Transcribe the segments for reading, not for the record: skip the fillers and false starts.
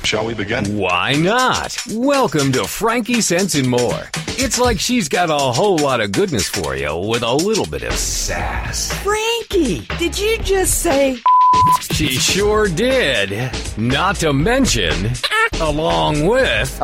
Shall we begin? Why not? Welcome to Frankie Sense and More. It's like she's got a whole lot of goodness for you with a little bit of sass. Frankie, did you just say... She sure did. Not to mention, along with...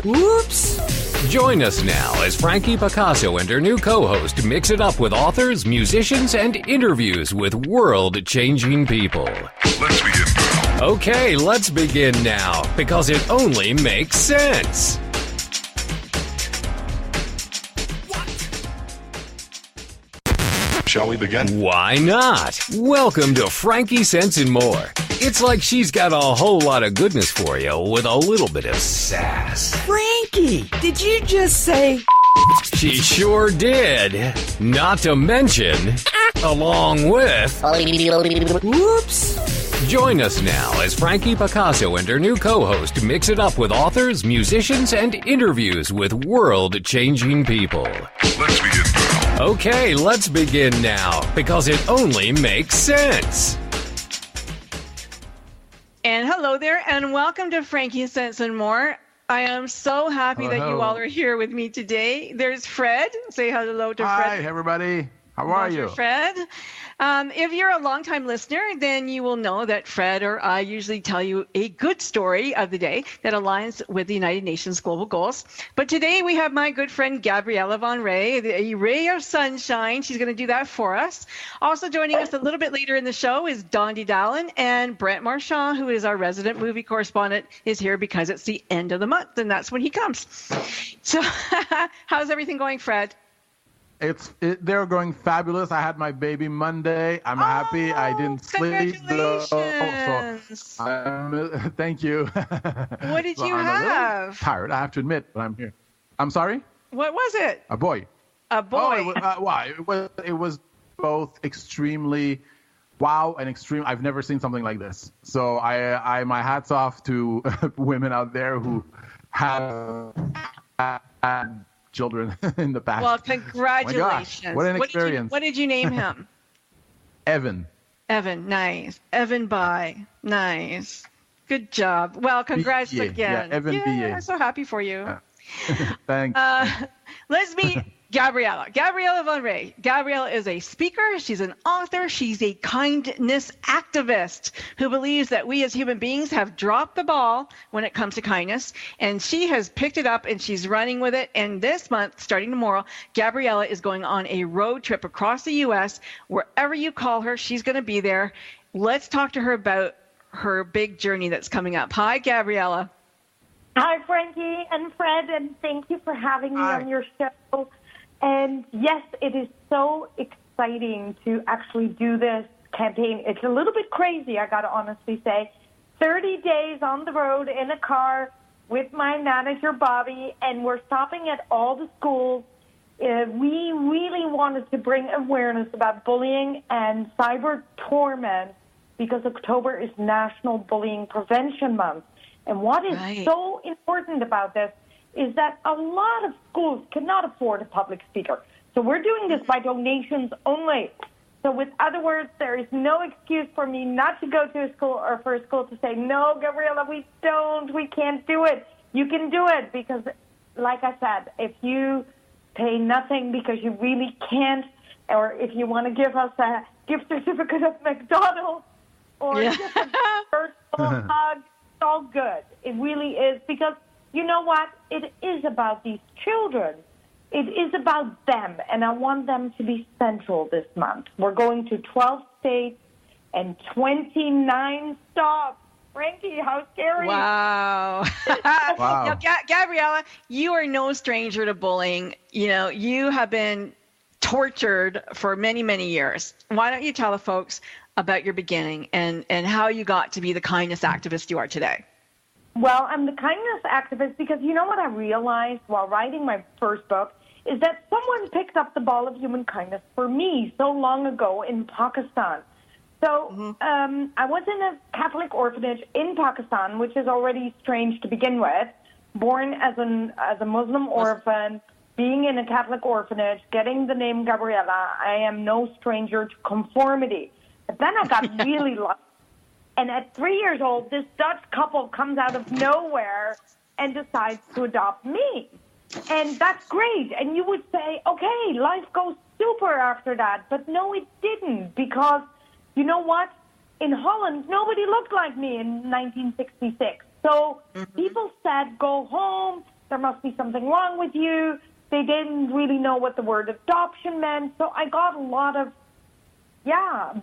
Whoops. Join us now as Frankie Picasso and her new co-host mix it up with authors, musicians, and interviews with world-changing people. Let's begin, pal. Okay, let's begin now, because it only makes sense. Shall we begin? Why not? Welcome to Frankie Sense and More. It's like she's got a whole lot of goodness for you with a little bit of sass. Frankie, did you just say... She sure did. Not to mention, along with... Whoops. Join us now as Frankie Picasso and her new co-host mix it up with authors, musicians, and interviews with world-changing people. Let's begin, pal. Okay, let's begin now, because it only makes sense. And hello there, and welcome to Frankie Sense and More. I am so happy that you all are here with me today. There's Fred. Say hello to Fred. Hi, everybody. How are you? Fred. If you're a longtime listener, then you will know that Fred or I usually tell you a good story of the day that aligns with the United Nations global goals. But today we have my good friend Gabriella Van Rij, a ray of sunshine. She's going to do that for us. Also joining us a little bit later in the show is Dondi Dahlin, and Brent Marchand, who is our resident movie correspondent, is here because it's the end of the month, and that's when he comes. So how's everything going, Fred? They're going fabulous. I had my baby Monday. I'm happy. I didn't sleep. Thank you. What did you have? Tired, I have to admit, but I'm here. I'm sorry? What was it? A boy. A boy. Oh, why? It was both extremely wow and extreme. I've never seen something like this. So I my hats off to women out there who have had children in the past. Well, congratulations. Oh, what an experience. What did you name him? Evan. Evan, nice. Evan Bye, nice. Good job. Well, congrats again. Yeah, Evan B.A. I'm so happy for you. Thanks. Let's meet Gabriella. Gabriella Van Rij. Gabriella is a speaker. She's an author. She's a kindness activist who believes that we as human beings have dropped the ball when it comes to kindness. And she has picked it up and she's running with it. And this month, starting tomorrow, Gabriella is going on a road trip across the U.S. Wherever you call her, she's going to be there. Let's talk to her about her big journey that's coming up. Hi, Gabriella. Hi, Frankie and Fred, and thank you for having me on your show. And yes, it is so exciting to actually do this campaign. It's a little bit crazy, I got to honestly say. 30 days on the road in a car with my manager, Bobby, and we're stopping at all the schools. We really wanted to bring awareness about bullying and cyber torment because October is National Bullying Prevention Month. And what is so important about this is that a lot of schools cannot afford a public speaker. So we're doing this by donations only. So with other words, there is no excuse for me not to go to a school or for a school to say, no, Gabriella, we can't do it. You can do it because, like I said, if you pay nothing because you really can't, or if you want to give us a gift certificate of McDonald's or just a personal hug, it's all good. It really is because you know what? It is about these children. It is about them, and I want them to be central this month. We're going to 12 states and 29 stops. Frankie, how scary. Wow. Wow. Now, Gabriella, you are no stranger to bullying. You know, you have been tortured for many, many years. Why don't you tell the folks about your beginning and how you got to be the kindness activist you are today? Well, I'm the kindness activist because you know what I realized while writing my first book is that someone picked up the ball of human kindness for me so long ago in Pakistan. So I was in a Catholic orphanage in Pakistan, which is already strange to begin with, born as a Muslim orphan, being in a Catholic orphanage, getting the name Gabriella. I am no stranger to conformity. But then I got really lucky. And at 3 years old, this Dutch couple comes out of nowhere and decides to adopt me. And that's great. And you would say, okay, life goes super after that. But no, it didn't, because you know what? In Holland, nobody looked like me in 1966. So people said, go home, there must be something wrong with you. They didn't really know what the word adoption meant. So I got a lot of,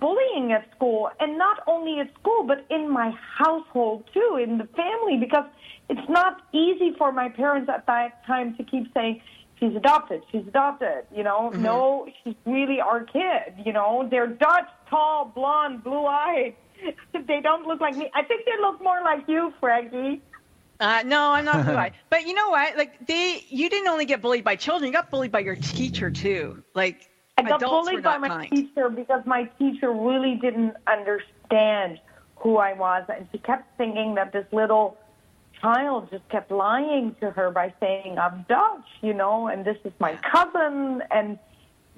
bullying at school. And not only at school, but in my household too, in the family, because it's not easy for my parents at that time to keep saying, she's adopted, you know. No, she's really our kid, you know. They're Dutch, tall, blonde, blue-eyed. They don't look like me. I think they look more like you, Frankie. No, I'm not blue-eyed. But you know what? Like, you didn't only get bullied by children, you got bullied by your teacher too. Like, I got adults bullied were by not my kind. teacher because my teacher really didn't understand who I was, and she kept thinking that this little child just kept lying to her by saying, I'm Dutch, you know, and this is my cousin. And,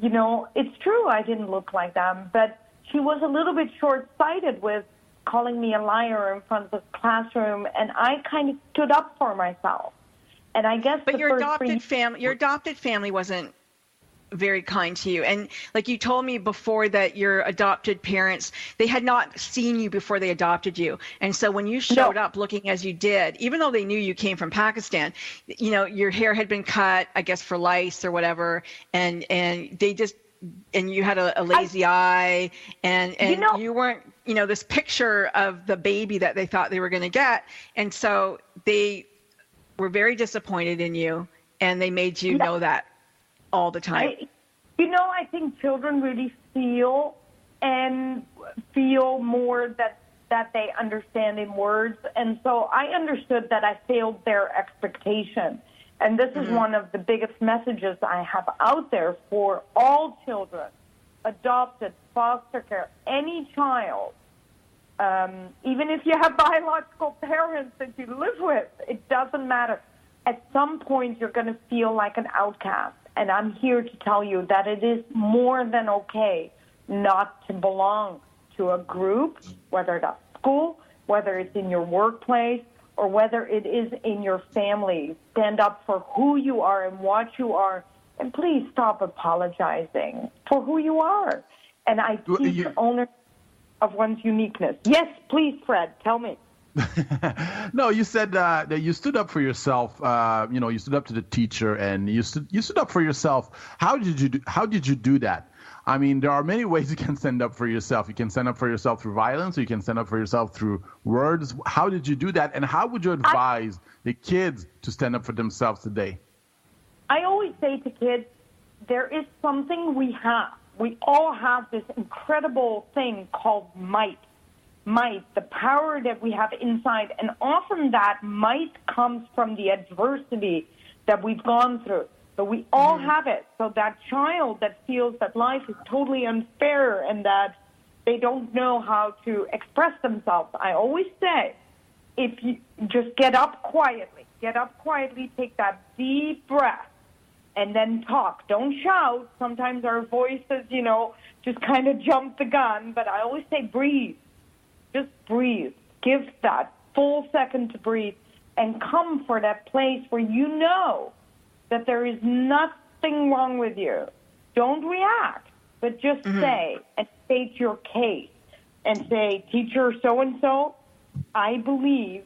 you know, it's true, I didn't look like them. But she was a little bit short-sighted with calling me a liar in front of the classroom, and I kind of stood up for myself. And I guess But your adopted family wasn't very kind to you. And like you told me before that your adopted parents, they had not seen you before they adopted you. And so when you showed up looking as you did, even though they knew you came from Pakistan, you know, your hair had been cut, I guess, for lice or whatever. And they just, and you had a lazy eye, and you weren't, you know, this picture of the baby that they thought they were going to get. And so they were very disappointed in you, and they made you know that all the time. I think children really feel more that they understand in words. And so I understood that I failed their expectation. And this is one of the biggest messages I have out there for all children, adopted, foster care, any child. Even if you have biological parents that you live with, it doesn't matter. At some point, you're going to feel like an outcast. And I'm here to tell you that it is more than okay not to belong to a group, whether that's school, whether it's in your workplace, or whether it is in your family. Stand up for who you are and what you are, and please stop apologizing for who you are. And I teach ownership of one's uniqueness. Yes, please, Fred, tell me. No, you said that you stood up for yourself. You stood up to the teacher, and you stood up for yourself. How did you do that? I mean, there are many ways you can stand up for yourself. You can stand up for yourself through violence, or you can stand up for yourself through words. How did you do that, and how would you advise the kids to stand up for themselves today? I always say to kids, there is something we have. We all have this incredible thing called might, the power that we have inside. And often that might comes from the adversity that we've gone through. But we all have it. So that child that feels that life is totally unfair and that they don't know how to express themselves, I always say, if you just get up quietly, take that deep breath, and then talk. Don't shout. Sometimes our voices, just kind of jump the gun. But I always say breathe. Just breathe. Give that full second to breathe and come for that place where you know that there is nothing wrong with you. Don't react, but just say and state your case and say, teacher so-and-so, I believe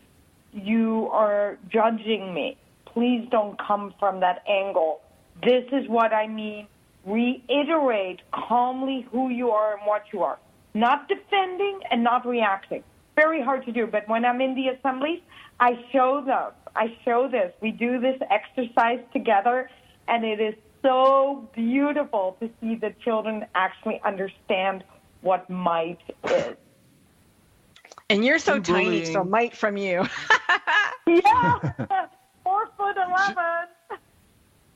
you are judging me. Please don't come from that angle. This is what I mean. Reiterate calmly who you are and what you are. Not defending and not reacting. Very hard to do, but when I'm in the assemblies, I show them. I show this. We do this exercise together, and it is so beautiful to see the children actually understand what might is. And you're so tiny, so might from you. Yeah, 4'11".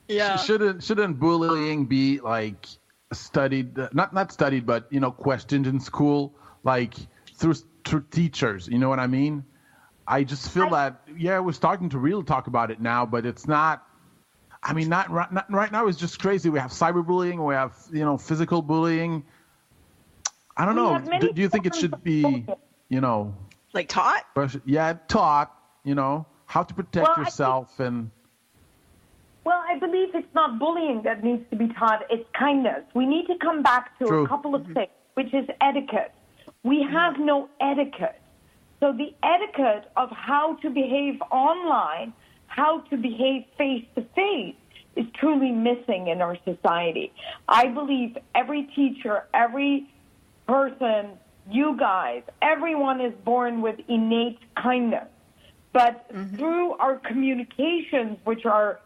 Yeah. Shouldn't bullying be like studied, not studied, but questioned in school, like through teachers? You know what I mean? I just feel that we're starting to really talk about it now, but it's not. I mean, not right now. It's just crazy. We have cyberbullying. We have physical bullying. I don't know. Do you think it should be Like taught? Yeah, taught, how to protect yourself and... Well, I believe it's not bullying that needs to be taught. It's kindness. We need to come back to a couple of things, which is etiquette. We have no etiquette. So the etiquette of how to behave online, how to behave face-to-face, is truly missing in our society. I believe every teacher, every person, you guys, everyone is born with innate kindness. But through our communications, which are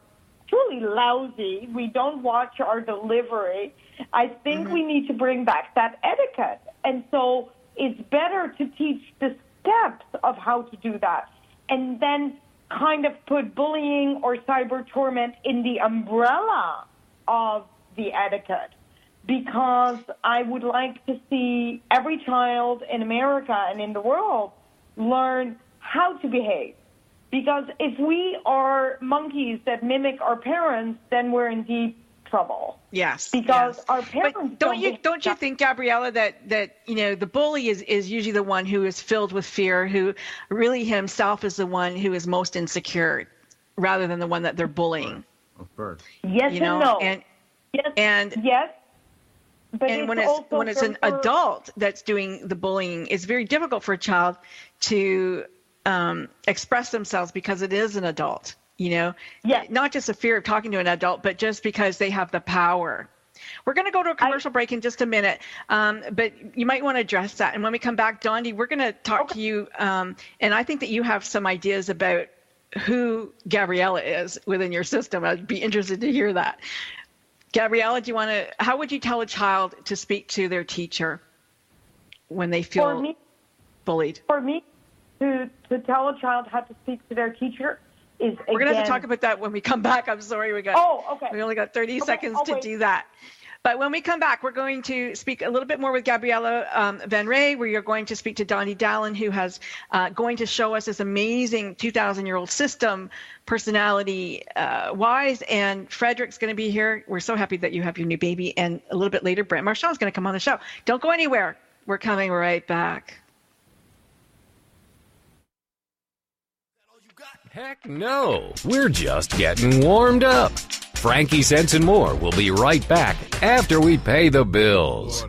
truly lousy, we don't watch our delivery, I think we need to bring back that etiquette. And so it's better to teach the steps of how to do that and then kind of put bullying or cyber torment in the umbrella of the etiquette, because I would like to see every child in America and in the world learn how to behave. Because if we are monkeys that mimic our parents, then we're in deep trouble. Yes. Because our parents but don't you think, Gabriella, that the bully is usually the one who is filled with fear, who really himself is the one who is most insecure, rather than the one that they're bullying? Of course. Yes and no. Yes. But and when it's an adult that's doing the bullying, it's very difficult for a child to express themselves, because it is an adult, not just a fear of talking to an adult, but just because they have the power. We're going to go to a commercial break in just a minute, but you might want to address that. And when we come back, Dondi, we're going to talk to you, and I think that you have some ideas about who Gabriella is within your system. I'd be interested to hear that. Gabriella, how would you tell a child to speak to their teacher when they feel bullied? For me, to tell a child how to speak to their teacher is, we're going to have to talk about that when we come back. I'm sorry, we only got 30 seconds to do that. But when we come back, we're going to speak a little bit more with Gabriella Van Rij, where you're going to speak to Dondi Dahlin, who has going to show us this amazing 2,000-year-old system, personality-wise. And Frederick's going to be here. We're so happy that you have your new baby. And a little bit later, Brent Marchand is going to come on the show. Don't go anywhere. We're coming right back. Heck no, we're just getting warmed up. Frankie Sense and More will be right back after we pay the bills.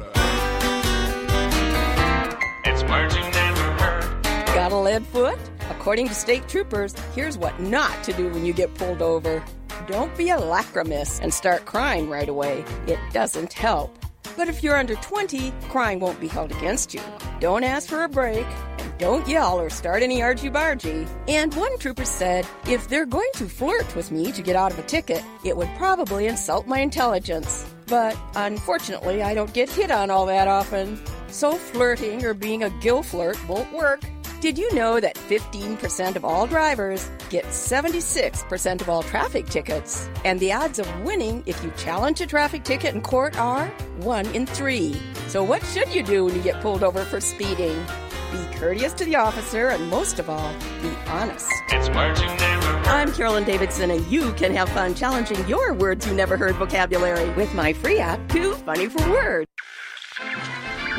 It's merging never hurt. Got a lead foot? According to state troopers, here's what not to do when you get pulled over. Don't be a lachrymous and start crying right away. It doesn't help. But if you're under 20, crying won't be held against you. Don't ask for a break, and don't yell or start any argy-bargy. And one trooper said, if they're going to flirt with me to get out of a ticket, it would probably insult my intelligence. But unfortunately, I don't get hit on all that often. So flirting or being a gill flirt won't work. Did you know that 15% of all drivers get 76% of all traffic tickets? And the odds of winning if you challenge a traffic ticket in court are 1 in 3. So what should you do when you get pulled over for speeding? Be courteous to the officer, and most of all, be honest. It's merging never hurt. I'm Carolyn Davidson, and you can have fun challenging your words you never heard vocabulary with my free app, Too Funny for Words.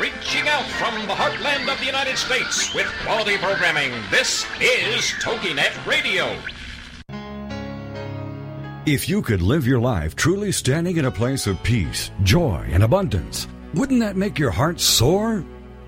Reaching out from the heartland of the United States with quality programming, this is TogiNet Radio. If you could live your life truly standing in a place of peace, joy, and abundance, wouldn't that make your heart soar?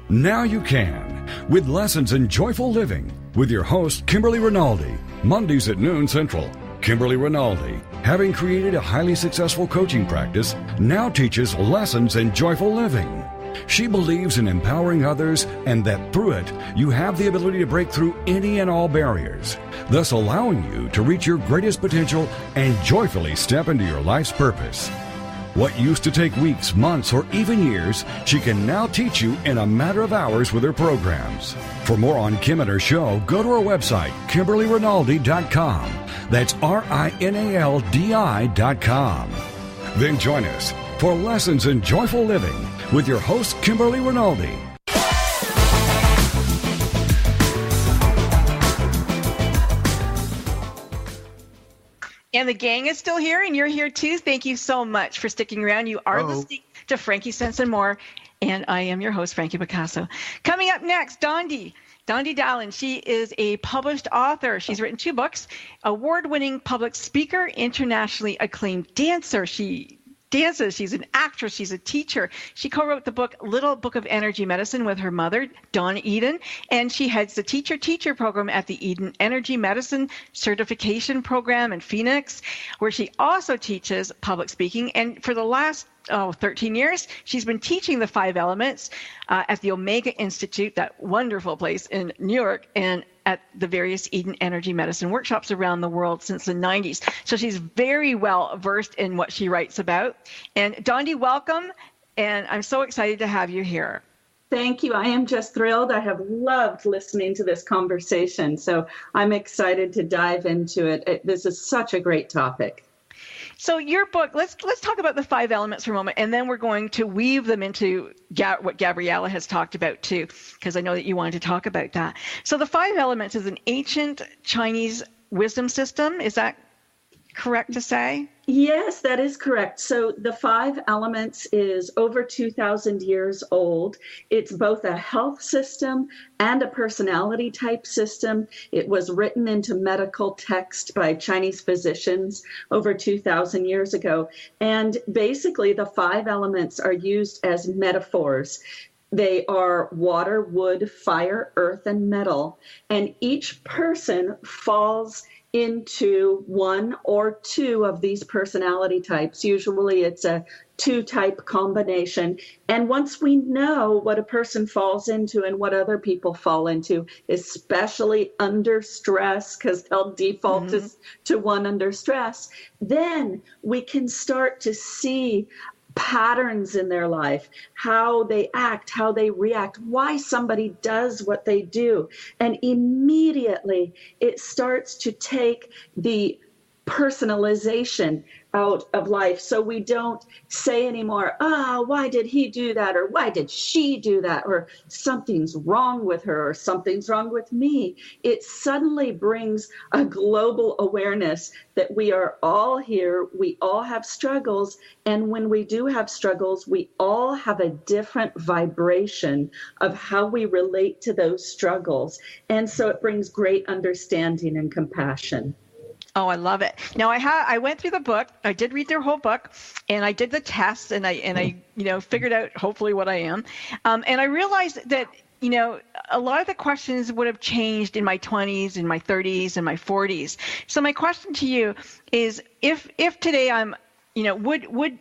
Now you can, with Lessons in Joyful Living, with your host, Kimberly Rinaldi, Mondays at noon Central. Kimberly Rinaldi, having created a highly successful coaching practice, now teaches Lessons in Joyful Living. She believes in empowering others, and that through it, you have the ability to break through any and all barriers, thus allowing you to reach your greatest potential and joyfully step into your life's purpose. What used to take weeks, months, or even years, she can now teach you in a matter of hours with her programs. For more on Kim and her show, go to her website, KimberlyRinaldi.com. That's RINALDI.com. Then join us for Lessons in Joyful Living with your host, Kimberly Rinaldi. And the gang is still here, and you're here too. Thank you so much for sticking around. You are listening to Frankie Sense and More, and I am your host, Frankie Picasso. Coming up next, Dondi, Dondi Dahlin, she is a published author. She's written 2 books, award-winning public speaker, internationally acclaimed dancer. She dances, she's an actress, she's a teacher. She co-wrote the book Little Book of Energy Medicine with her mother, Dawn Eden, and she heads the teacher program at the Eden Energy Medicine Certification Program in Phoenix, where she also teaches public speaking. And for the last 13 years, she's been teaching the 5 elements at the Omega Institute, that wonderful place in New York, and at the various Eden Energy Medicine workshops around the world since the 90s. So she's very well versed in what she writes about. And Dondi, welcome. And I'm so excited to have you here. Thank you. I am just thrilled. I have loved listening to this conversation. So I'm excited to dive into it. This is such a great topic. So your book, let's talk about the 5 elements for a moment, and then we're going to weave them into what Gabriella has talked about too, because I know that you wanted to talk about that. So the 5 elements is an ancient Chinese wisdom system. Is that correct to say? Yes, that is correct. So the 5 elements is over 2,000 years old. It's both a health system and a personality type system. It was written into medical text by Chinese physicians over 2,000 years ago. And basically the 5 elements are used as metaphors. They are water, wood, fire, earth, and metal. And each person falls into 1 or 2 of these personality types. Usually it's a 2-type combination. And once we know what a person falls into and what other people fall into, especially under stress, because they'll default to 1 under stress, then we can start to see patterns in their life, how they act, how they react, why somebody does what they do. And immediately it starts to take the personalization out of life. So we don't say anymore, why did he do that? Or why did she do that? Or something's wrong with her, or something's wrong with me. It suddenly brings a global awareness that we are all here. We all have struggles. And when we do have struggles, we all have a different vibration of how we relate to those struggles. And so it brings great understanding and compassion. Oh, I love it. Now I went through the book. I did read their whole book, and I did the tests, and I figured out hopefully what I am. And I realized that, a lot of the questions would have changed in my 20s, in my 30s, and my 40s. So my question to you is, if today I'm, would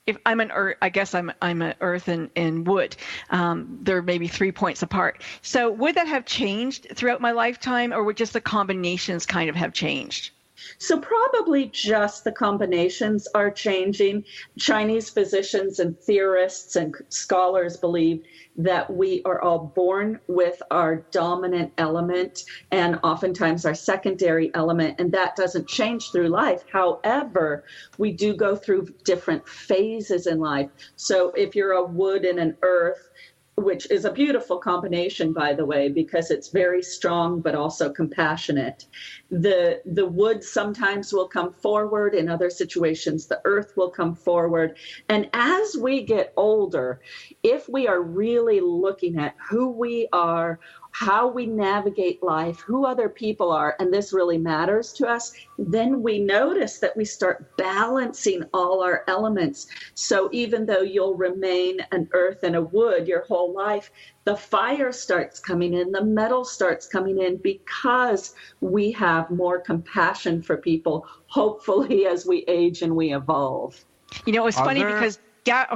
if I'm an earth, I guess I'm an earth and wood. They're maybe 3 points apart. So would that have changed throughout my lifetime, or would just the combinations kind of have changed? So probably just the combinations are changing. Chinese physicians and theorists and scholars believe that we are all born with our dominant element and oftentimes our secondary element, and that doesn't change through life. However, we do go through different phases in life. So if you're a wood and an earth, which is a beautiful combination, by the way, because it's very strong but also compassionate. The wood sometimes will come forward. In other situations, the earth will come forward. And as we get older, if we are really looking at who we are, how we navigate life, who other people are, and this really matters to us, then we notice that we start balancing all our elements. So even though you'll remain an earth and a wood your whole life, the fire starts coming in, the metal starts coming in, because we have more compassion for people, hopefully, as we age and we evolve. It's funny because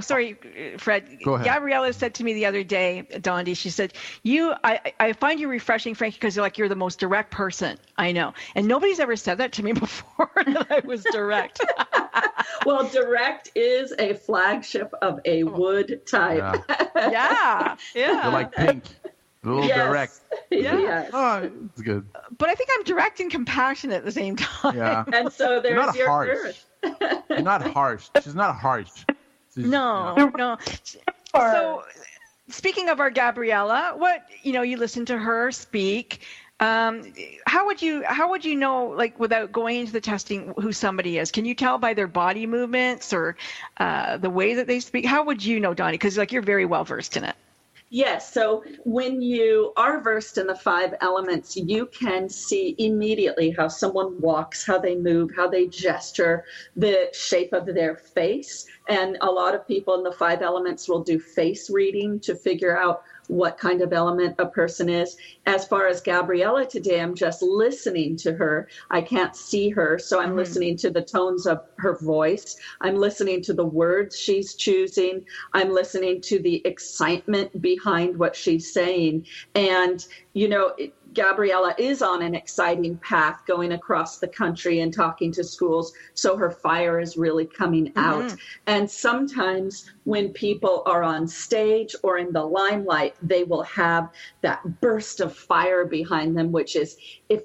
sorry, Fred. Go ahead. Gabriella said to me the other day, Dondi, she said, I find you refreshing, Frankie, because you're the most direct person I know. And nobody's ever said that to me before, that I was direct. Well, direct is a flagship of a wood type. Yeah. They're like pink. A little direct. Yeah. Yes. Oh, it's good. But I think I'm direct and compassionate at the same time. Yeah. And so there's You're not your harsh. earth. You're not harsh. She's not harsh. No. So speaking of our Gabriella, you listen to her speak. How would you know, without going into the testing, who somebody is? Can you tell by their body movements or the way that they speak? How would you know, Donnie? Because you're very well versed in it. Yes. So when you are versed in the 5 elements, you can see immediately how someone walks, how they move, how they gesture, the shape of their face. And a lot of people in the 5 elements will do face reading to figure out what kind of element a person is. As far as Gabriella today, I'm just listening to her. I can't see her, so I'm listening to the tones of her voice. I'm listening to the words she's choosing. I'm listening to the excitement behind what she's saying. And, Gabriella is on an exciting path going across the country and talking to schools, so her fire is really coming out. And sometimes when people are on stage or in the limelight, they will have that burst of fire behind them, which is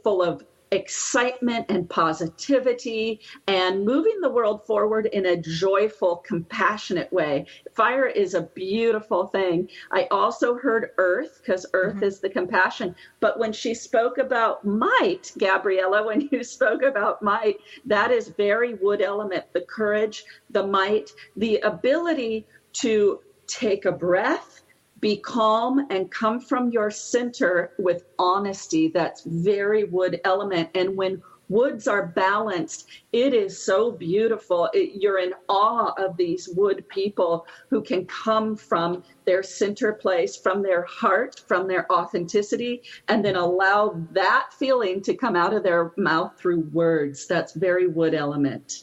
full of excitement and positivity and moving the world forward in a joyful, compassionate way. Fire is a beautiful thing. I also heard earth, because earth is the compassion. But when she spoke about might, Gabriella, when you spoke about might, that is very wood element, the courage, the might, the ability to take a breath, be calm, and come from your center with honesty. That's very wood element. And when woods are balanced, it is so beautiful. You're in awe of these wood people who can come from their center place, from their heart, from their authenticity, and then allow that feeling to come out of their mouth through words. That's very wood element.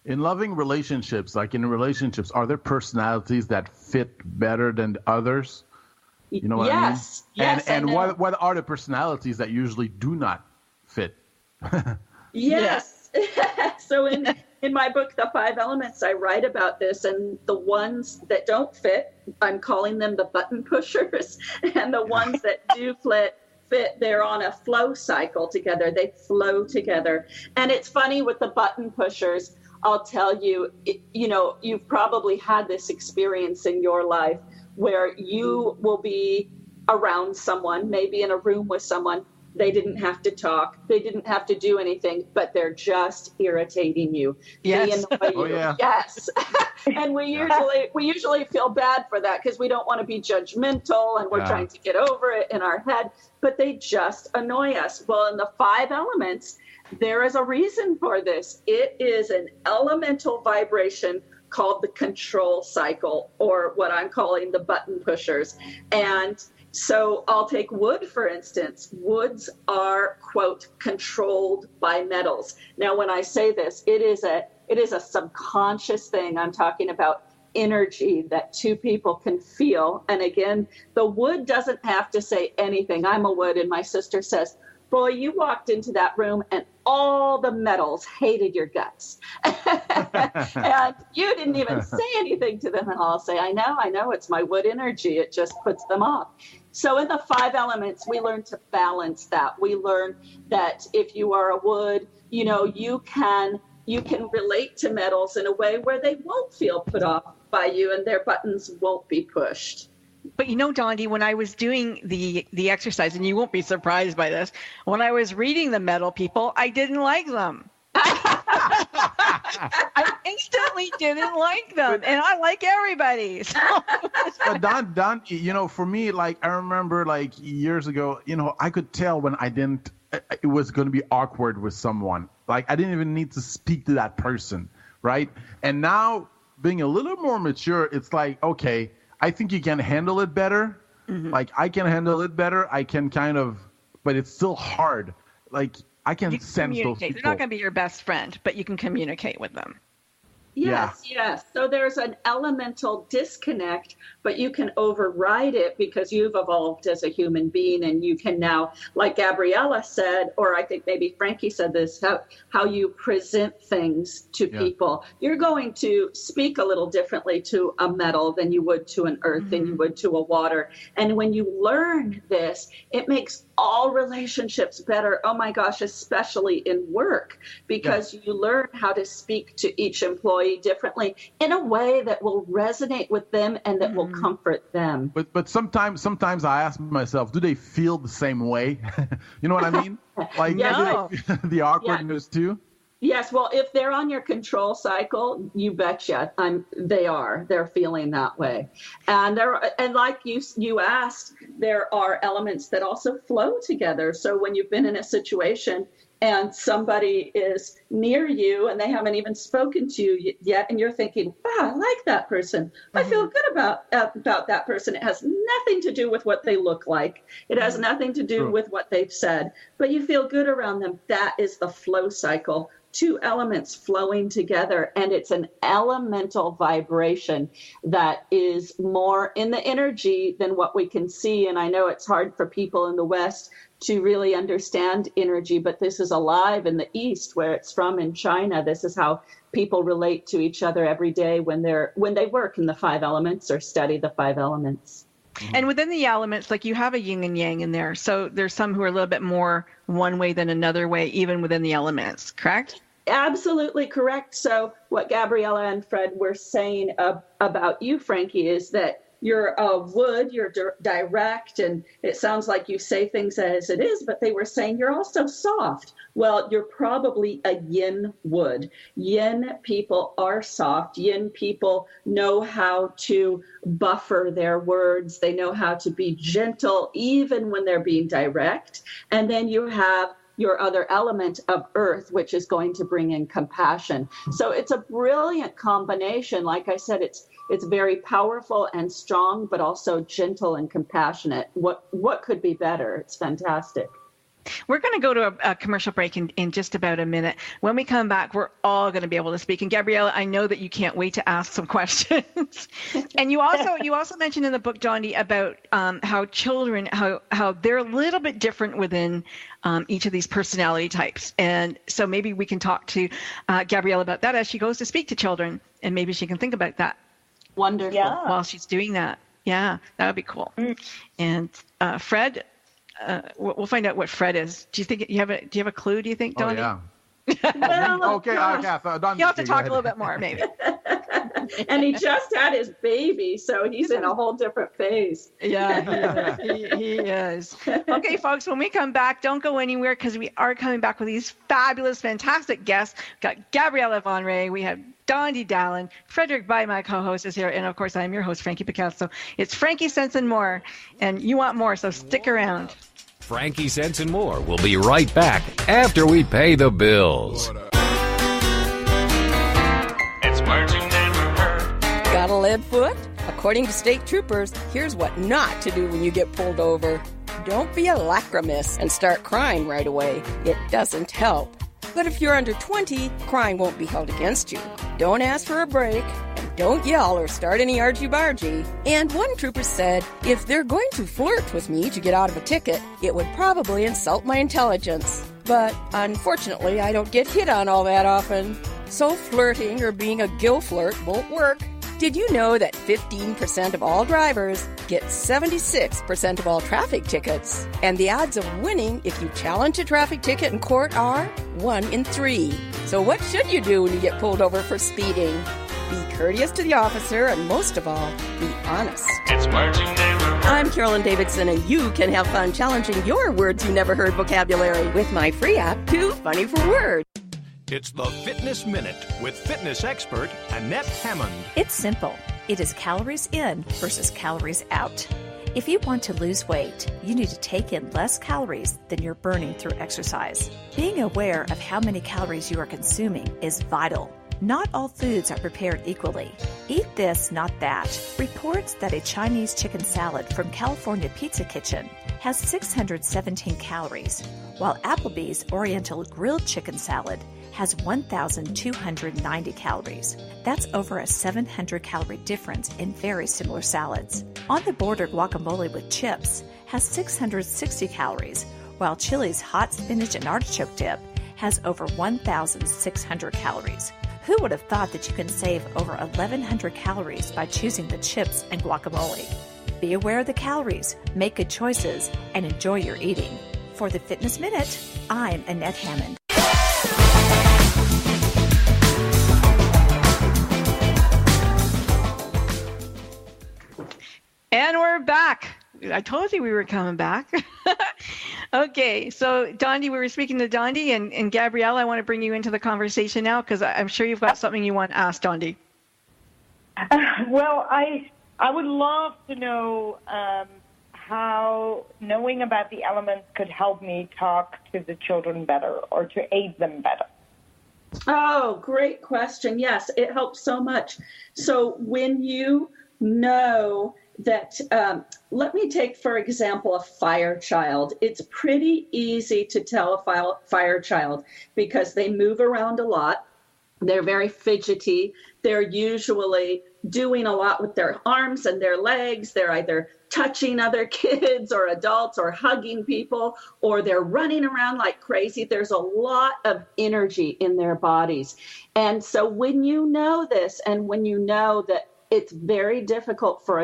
In loving relationships, are there personalities that fit better than others? You know what I mean? Yes. And what are the personalities that usually do not fit? Yes. So in my book, The 5 Elements, I write about this, and the ones that don't fit, I'm calling them the button pushers, and the ones that do fit, they're on a flow cycle together. They flow together. And it's funny with the button pushers. I'll tell you, you've probably had this experience in your life where you will be around someone, maybe in a room with someone. They didn't have to talk. They didn't have to do anything, but they're just irritating you. Yes. They annoy you. Oh, yeah. Yes. And we usually feel bad for that because we don't want to be judgmental and we're trying to get over it in our head, but they just annoy us. Well, in the 5 elements, there is a reason for this. It is an elemental vibration called the control cycle, or what I'm calling the button pushers. And so I'll take wood, for instance. Woods are, quote, controlled by metals. Now, when I say this, it is a subconscious thing. I'm talking about energy that 2 people can feel. And again, the wood doesn't have to say anything. I'm a wood, and my sister says, boy, you walked into that room and all the metals hated your guts. And you didn't even say anything to them. And I'll say, I know, it's my wood energy. It just puts them off. So in the 5 elements, we learn to balance that. We learn that if you are a wood, you can relate to metals in a way where they won't feel put off by you and their buttons won't be pushed. But Dondi, when I was doing the exercise, and you won't be surprised by this, when I was reading the metal people, I didn't like them. I instantly didn't like them, and I like everybody. So. But Don, for me, I remember years ago, I could tell when it was going to be awkward with someone. I didn't even need to speak to that person, right? And now, being a little more mature, it's okay, I think you can handle it better. Mm-hmm. I can handle it better. I can but it's still hard. I can sense those people. They're not going to be your best friend, but you can communicate with them. Yes. So there's an elemental disconnect, but you can override it because you've evolved as a human being, and you can now, like Gabriella said, or I think maybe Frankie said this, how you present things to people. You're going to speak a little differently to a metal than you would to an earth, than you would to a water. And when you learn this, it makes all relationships better. Oh my gosh, especially in work, because you learn how to speak to each employee differently in a way that will resonate with them and that will comfort them. But sometimes I ask myself, do they feel the same way? You know what I mean? No. The awkwardness too? Yes, well, if they're on your control cycle, you betcha, they're feeling that way. And like you asked, there are elements that also flow together. So when you've been in a situation and somebody is near you and they haven't even spoken to you yet, and you're thinking, wow, I like that person. I feel good about that person. It has nothing to do with what they look like. It has nothing to do with what they've said, but you feel good around them. That is the flow cycle. Two elements flowing together, and it's an elemental vibration that is more in the energy than what we can see. And I know it's hard for people in the West to really understand energy, but this is alive in the East, where it's from, in China. This is how people relate to each other every day when they work in the 5 elements or study the 5 elements. And within the elements, like you have a yin and yang in there. So there's some who are a little bit more one way than another way, even within the elements, correct? Absolutely correct. So what Gabriella and Fred were saying about you, Frankie, is that you're a wood, you're direct, and it sounds like you say things as it is, but they were saying you're also soft. Well, you're probably a yin wood. Yin people are soft. Yin people know how to buffer their words. They know how to be gentle, even when they're being direct. And then you have your other element of earth, which is going to bring in compassion. So it's a brilliant combination. Like I said, it's very powerful and strong, but also gentle and compassionate. What could be better? It's fantastic. We're going to go to a commercial break in just about a minute. When we come back, we're all going to be able to speak. And Gabriella, I know that you can't wait to ask some questions. And you also mentioned in the book, Dondi, about how children, how they're a little bit different within each of these personality types. And so maybe we can talk to Gabriella about that as she goes to speak to children, and maybe she can think about that. Wonderful. While she's doing that. Yeah, that would be cool. And Fred, we'll find out what Fred is. Do you have a clue? Do you think, Dondi? Oh, yeah. Well, okay. Dondi, you'll have to talk a little bit more, maybe. And he just had his baby, so he's in a whole different phase. Yeah, he is. Okay, folks, when we come back, don't go anywhere, because we are coming back with these fabulous, fantastic guests. We've got Gabriella Van Rij. We have Dondi Dahlin. Frederick Bai, my co-host, is here. And, of course, I'm your host, Frankie Picasso. It's Frankie Sense and More. And you want more, so stick around. Frankie Sense and More will be right back after we pay the bills. It's words you never heard. Got a lead foot? According to state troopers, here's what not to do when you get pulled over. Don't be a lachrymous and start crying right away. It doesn't help. But if you're under 20, crying won't be held against you. Don't ask for a break, and don't yell or start any argy-bargy. And one trooper said, if they're going to flirt with me to get out of a ticket, it would probably insult my intelligence. But unfortunately, I don't get hit on all that often. So flirting or being a gill flirt won't work. Did you know that 15% of all drivers get 76% of all traffic tickets? And the odds of winning if you challenge a traffic ticket in court are 1 in 3. So what should you do when you get pulled over for speeding? Be courteous to the officer, and most of all, be honest. It's words you never heard. I'm Carolyn Davidson, and you can have fun challenging your words you never heard vocabulary with my free app, Too Funny for Words. It's the Fitness Minute with fitness expert Annette Hammond. It's simple. It is calories in versus calories out. If you want to lose weight, you need to take in less calories than you're burning through exercise. Being aware of how many calories you are consuming is vital. Not all foods are prepared equally. Eat this, not that. Reports that a Chinese chicken salad from California Pizza Kitchen has 617 calories, while Applebee's Oriental Grilled Chicken Salad has 1,290 calories. That's over a 700-calorie difference in very similar salads. On the Border guacamole with chips has 660 calories, while Chili's hot spinach and artichoke dip has over 1,600 calories. Who would have thought that you can save over 1,100 calories by choosing the chips and guacamole? Be aware of the calories, make good choices, and enjoy your eating. For the Fitness Minute, I'm Annette Hammond. And we're back. I told you we were coming back. Okay, so Dondi, we were speaking to Dondi, and Gabriella, I want to bring you into the conversation now because I'm sure you've got something you want to ask Dondi. Well, I would love to know how knowing about the elements could help me talk to the children better or to aid them better. Oh, great question. Yes, it helps so much. So when you know that, let me take, for example, a fire child. It's pretty easy to tell a fire child because they move around a lot. They're very fidgety. They're usually doing a lot with their arms and their legs. They're either touching other kids or adults or hugging people, or they're running around like crazy. There's a lot of energy in their bodies. And so when you know this, and when you know that it's very difficult for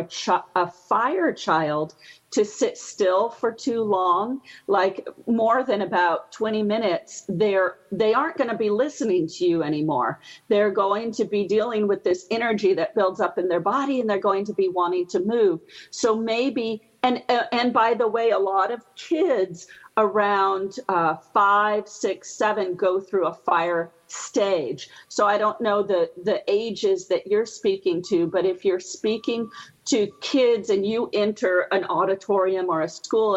a fire child to sit still for too long, like more than about 20 minutes, they aren't going to be listening to you anymore. They're going to be dealing with this energy that builds up in their body, and they're going to be wanting to move. So maybe, and by the way, a lot of kids around 5, 6, 7 go through a fire stage. So I don't know the ages that you're speaking to, but if you're speaking to kids and you enter an auditorium or a school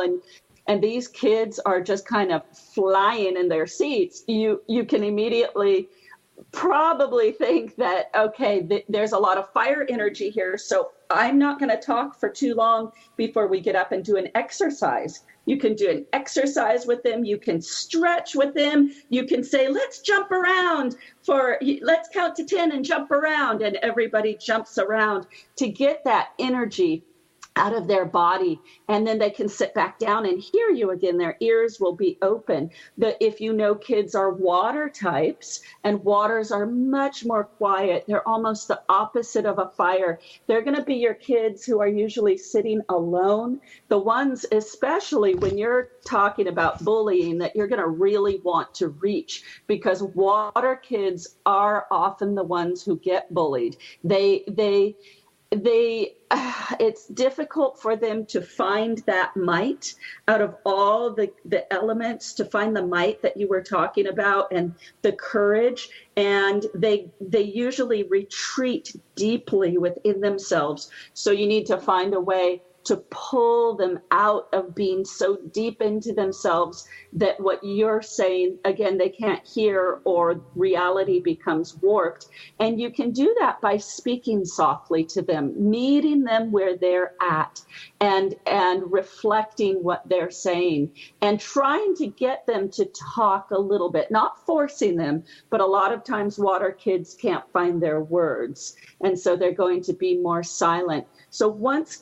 and these kids are just kind of flying in their seats, you can immediately probably think that, okay, there's a lot of fire energy here, so I'm not going to talk for too long before we get up and do an exercise. You can do an exercise with them. You can stretch with them. You can say, let's jump around let's count to 10 and jump around. And everybody jumps around to get that energy out of their body. And then they can sit back down and hear you again. Their ears will be open. If you know kids are water types, and waters are much more quiet, they're almost the opposite of a fire. They're going to be your kids who are usually sitting alone. The ones, especially when you're talking about bullying, that you're going to really want to reach, because water kids are often the ones who get bullied. It's difficult for them to find that might out of all the elements, to find the might that you were talking about and the courage. And they usually retreat deeply within themselves. So you need to find a way to pull them out of being so deep into themselves that what you're saying, again, they can't hear, or reality becomes warped. And you can do that by speaking softly to them, meeting them where they're at, and reflecting what they're saying, and trying to get them to talk a little bit, not forcing them, but a lot of times water kids can't find their words. And so they're going to be more silent. So once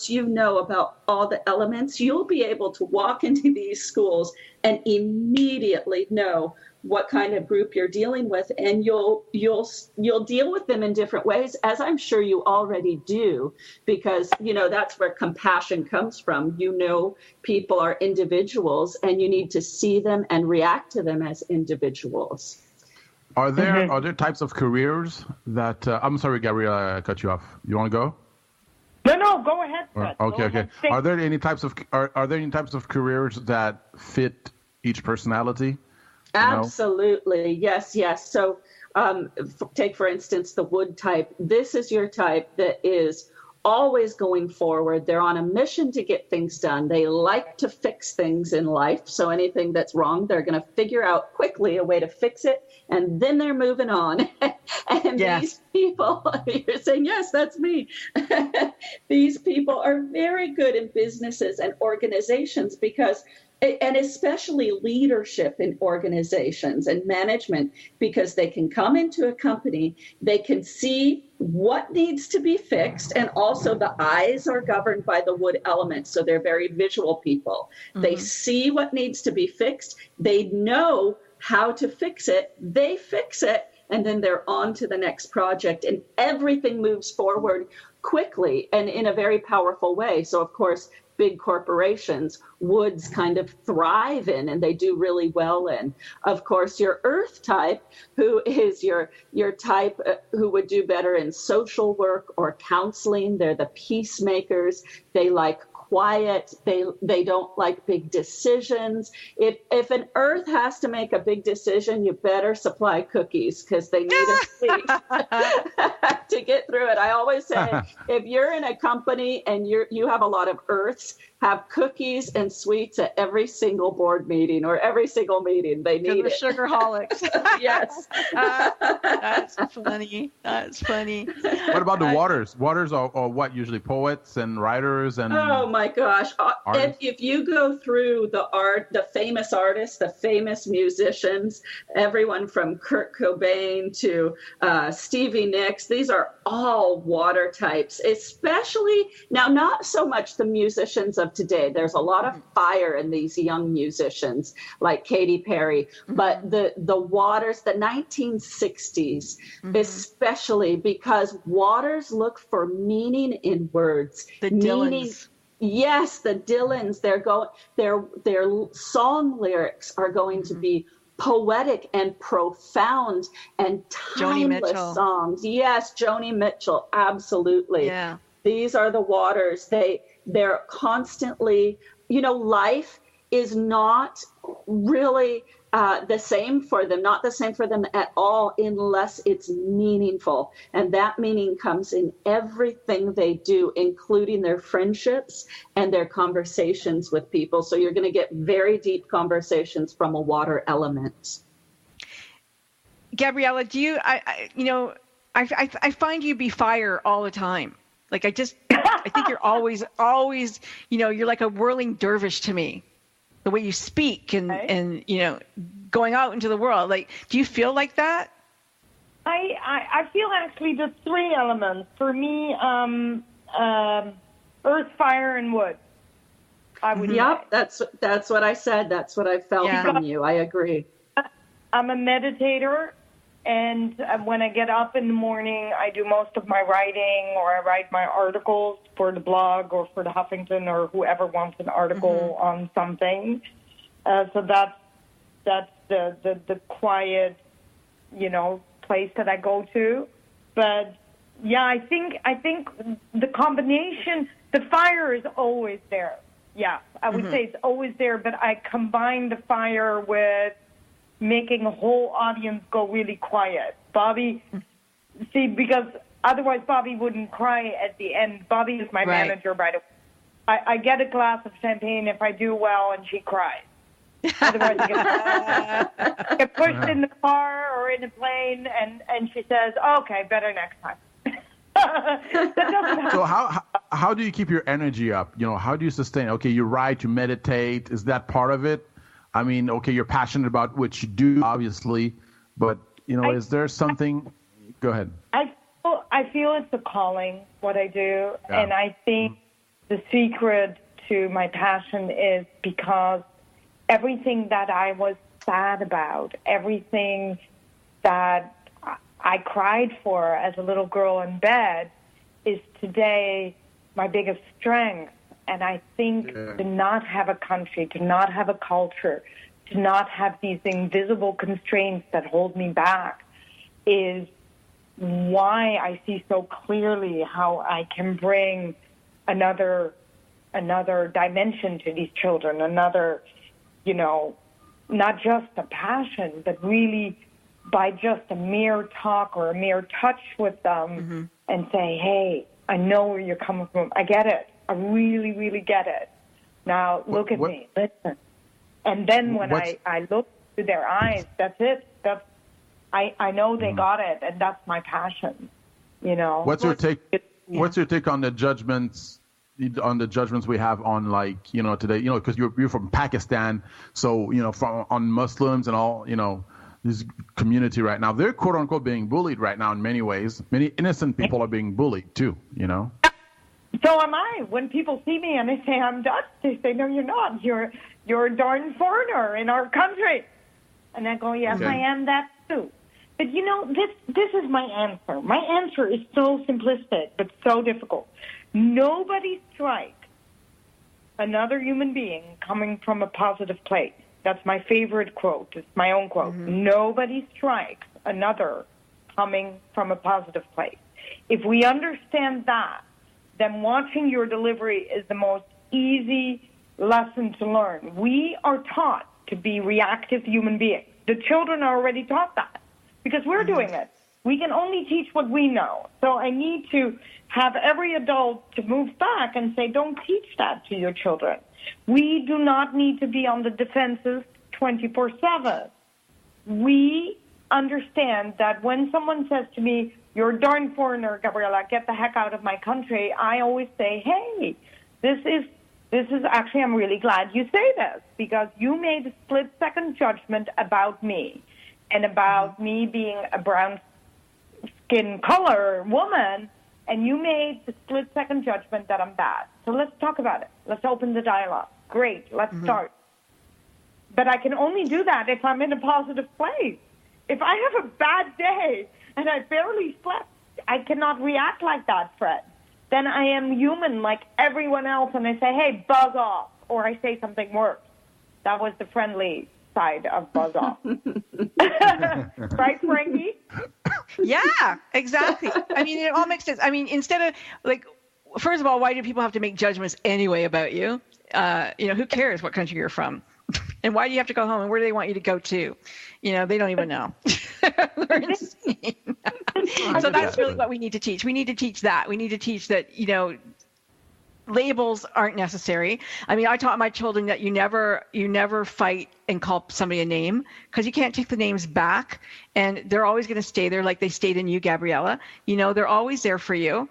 you know about all the elements, you'll be able to walk into these schools and immediately know what kind of group you're dealing with, and you'll deal with them in different ways, as I'm sure you already do, because that's where compassion comes from. People are individuals, and you need to see them and react to them as individuals. Are there types of careers that I'm sorry, Gabriella, I cut you off. You want to go? No, go ahead, Fred. Okay. Are there any types of careers that fit each personality? Absolutely. Yes. So take, for instance, the wood type. This is your type that is always going forward. They're on a mission to get things done. They like to fix things in life. So anything that's wrong, they're going to figure out quickly a way to fix it, and then they're moving on. And These people, you're saying, yes, that's me. These people are very good in businesses and organizations and especially leadership in organizations and management, because they can come into a company, they can see what needs to be fixed, and also the eyes are governed by the wood element, so they're very visual people. Mm-hmm. They see what needs to be fixed, they know how to fix it, they fix it, and then they're on to the next project, and everything moves forward quickly and in a very powerful way. So of course, big corporations, woods kind of thrive in, and they do really well in. Of course, your earth type, who is your type who would do better in social work or counseling. They're the peacemakers. They like quiet. They don't like big decisions. If an earth has to make a big decision, you better supply cookies because they need a sweet to get through it. I always say, if you're in a company and you have a lot of earths, have cookies and sweets at every single board meeting or every single meeting. They need it. Sugarholics. Yes. That's funny. That's funny. What about the waters? Waters are what, usually poets and writers and... Oh my gosh. If you go through the famous artists, the famous musicians, everyone from Kurt Cobain to Stevie Nicks, these are all water types, especially now, not so much the musicians of today. There's a lot of fire in these young musicians like Katy Perry, but the waters, the 1960s, especially, because waters look for meaning in words. The Dylans. Yes, the Dylans. Their song lyrics are going to be poetic and profound and timeless songs. Yes, Joni Mitchell, absolutely. Yeah. These are the waters. They're constantly, life is not really the same for them, not the same for them at all, unless it's meaningful. And that meaning comes in everything they do, including their friendships and their conversations with people. So you're going to get very deep conversations from a water element. Gabriella, I find you be fire all the time. Like, I think you're always, you're like a whirling dervish to me. The way you speak and going out into the world. Like, do you feel like that? I feel actually the three elements. For me, earth, fire, and wood. I would Yep, that's what I said. That's what I felt from you. I agree. I'm a meditator. And when I get up in the morning, I do most of my writing, or I write my articles for the blog or for the Huffington or whoever wants an article on something. So that's the quiet, place that I go to. But yeah, I think the combination, the fire is always there. Yeah, I would say it's always there, but I combine the fire with making a whole audience go really quiet. Bobby, because otherwise Bobby wouldn't cry at the end. Bobby is my manager, by the way. I get a glass of champagne if I do well, and she cries. Otherwise, I get pushed in the car or in a plane, and she says, "Okay, better next time." So how do you keep your energy up? How do you sustain? Okay, you write, you meditate. Is that part of it? I mean, okay, you're passionate about what you do, obviously, but is there something? Go ahead. I feel it's a calling, what I do, and I think the secret to my passion is because everything that I was sad about, everything that I cried for as a little girl in bed, is today my biggest strength. And I think to not have a country, to not have a culture, to not have these invisible constraints that hold me back is why I see so clearly how I can bring another dimension to these children, another, not just a passion, but really by just a mere talk or a mere touch with them and say, hey, I know where you're coming from. I get it. I really, really get it. Now, look at me. Listen. And then when I look to their eyes, that's it. I know they got it, and that's my passion. What's your take? What's your take on the judgments? On the judgments we have on, today, because you're from Pakistan, so on Muslims and all, this community right now, they're quote unquote being bullied right now in many ways. Many innocent people are being bullied too. So am I. When people see me and they say I'm Dutch, they say, no, you're not. You're a darn foreigner in our country. And I go, yes, I am that too. But this is my answer. My answer is so simplistic, but so difficult. Nobody strikes another human being coming from a positive place. That's my favorite quote. It's my own quote. Nobody strikes another coming from a positive place. If we understand that, then watching your delivery is the most easy lesson to learn. We are taught to be reactive human beings. The children are already taught that because we're doing it. We can only teach what we know. So I need to have every adult to move back and say, don't teach that to your children. We do not need to be on the defensive 24/7. We understand that when someone says to me, you're a darn foreigner, Gabriella, get the heck out of my country, I always say, hey, this is actually, I'm really glad you say this, because you made a split-second judgment about me and about me being a brown skin color woman, and you made the split-second judgment that I'm bad. So let's talk about it. Let's open the dialogue. Great, let's start. But I can only do that if I'm in a positive place. If I have a bad day and I barely slept, I cannot react like that, Fred. Then I am human like everyone else, and I say, hey, buzz off, or I say something worse. That was the friendly side of buzz off. Right, Frankie? Yeah, exactly. I mean, it all makes sense. I mean, instead of, like, first of all, why do people have to make judgments anyway about you? Who cares what country you're from? And why do you have to go home? And where do they want you to go to? They don't even know. They're insane. So that's really what we need to teach. We need to teach that. We need to teach that, labels aren't necessary. I mean, I taught my children that you never fight and call somebody a name, because you can't take the names back, and they're always going to stay there like they stayed in you, Gabriella. They're always there for you.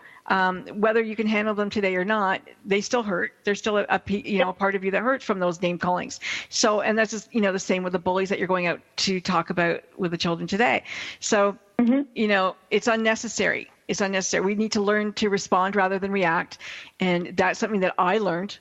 Whether you can handle them today or not, they still hurt. There's still a part of you that hurts from those name callings. So, and that's just, the same with the bullies that you're going out to talk about with the children today. So, it's unnecessary. It's unnecessary. We need to learn to respond rather than react. And that's something that I learned,